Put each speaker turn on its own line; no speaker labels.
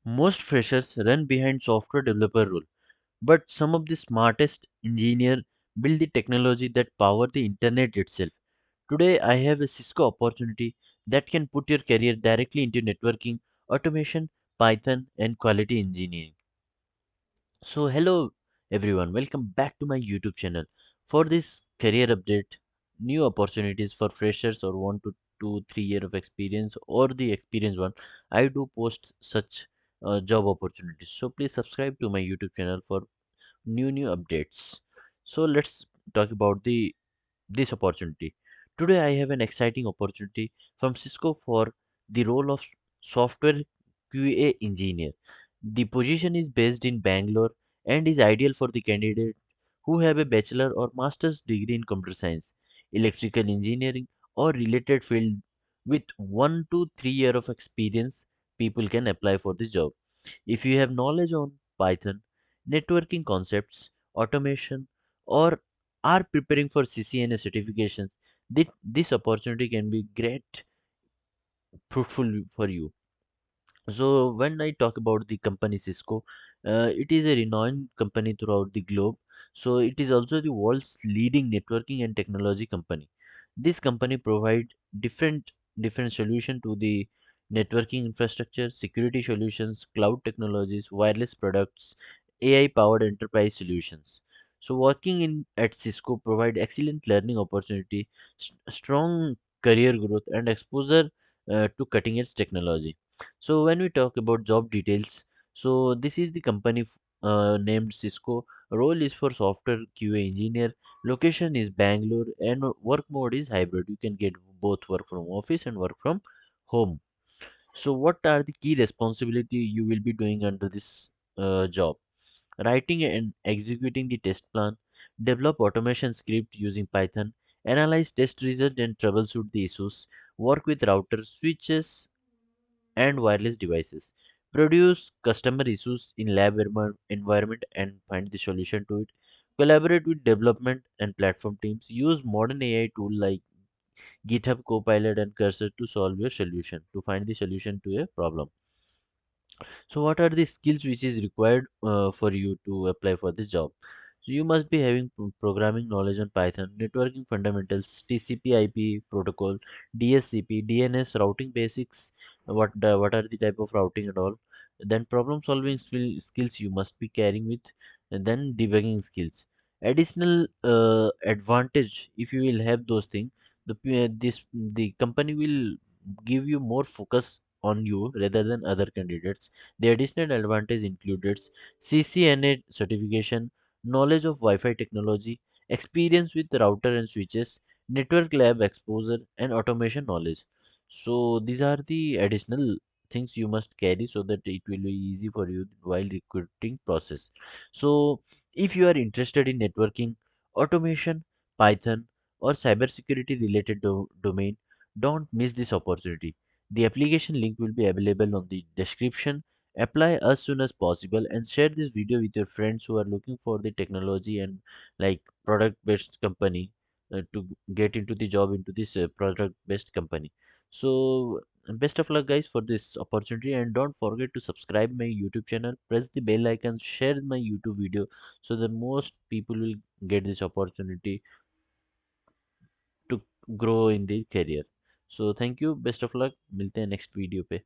Most freshers run behind software developer role, but some of the smartest engineers build the technology that power the internet itself. Today, I have a Cisco opportunity that can put your career directly into networking, automation, Python, and quality engineering. So, hello everyone, welcome back to my YouTube channel. For this career update, new opportunities for freshers or 1 to 2 3 year of experience or the experienced one, I do post such job opportunities. So, please subscribe to my YouTube channel for new updates. So, let's talk about the this opportunity. Today, I have an exciting opportunity from Cisco for the role of software QA engineer. The position is based in Bangalore and is ideal for the candidate who have a bachelor or master's degree in computer science, electrical engineering, or related field with 1 to 3 year of experience. People can apply for this job. If you have knowledge on Python, networking concepts, automation, or are preparing for CCNA certifications, this opportunity can be great fruitful for you. So when I talk about the company Cisco, it is a renowned company throughout the globe. So it is also the world's leading networking and technology company. This company provide different solution to the networking infrastructure, security solutions, cloud technologies, wireless products, AI powered enterprise solutions. So working in at Cisco provide excellent learning opportunity, strong career growth, and exposure to cutting edge technology. So when we talk about job details, so this is the company named Cisco. Role is for software QA engineer. Location is Bangalore, and work mode is hybrid. You can get both work from office and work from home. So what are the key responsibility you will be doing under this job? Writing and executing the test plan, develop automation script using Python, analyze test result and troubleshoot the issues, work with routers, switches, and wireless devices. Produce customer issues in lab environment and find the solution to it. Collaborate with development and platform teams. Use modern AI tool like GitHub Copilot and Cursor to solve your solution, to find the solution to a problem. So, what are the skills which is required for you to apply for this job? So, you must be having programming knowledge on Python, networking fundamentals, TCP/IP protocol, DHCP, DNS, routing basics. What are the type of routing and all? Then problem solving skills you must be carrying with, and then debugging skills. Additional advantage if you will have those things, the company will give you more focus on you rather than other candidates. The additional advantage included CCNA certification, knowledge of Wi-Fi technology, experience with router and switches, network lab exposure, and automation knowledge. So these are the additional things you must carry so that it will be easy for you while recruiting process. So if you are interested in networking, automation, Python, or cybersecurity related domain, don't miss this opportunity. The application link will be available on the description. Apply as soon as possible and share this video with your friends who are looking for the technology and like product based company to get into the job into this product based company. So best of luck guys for this opportunity, and don't forget to subscribe my YouTube channel, press the bell icon, share my YouTube video so that most people will get this opportunity to grow in their career. So thank you, best of luck, मिलते हैं next video पे.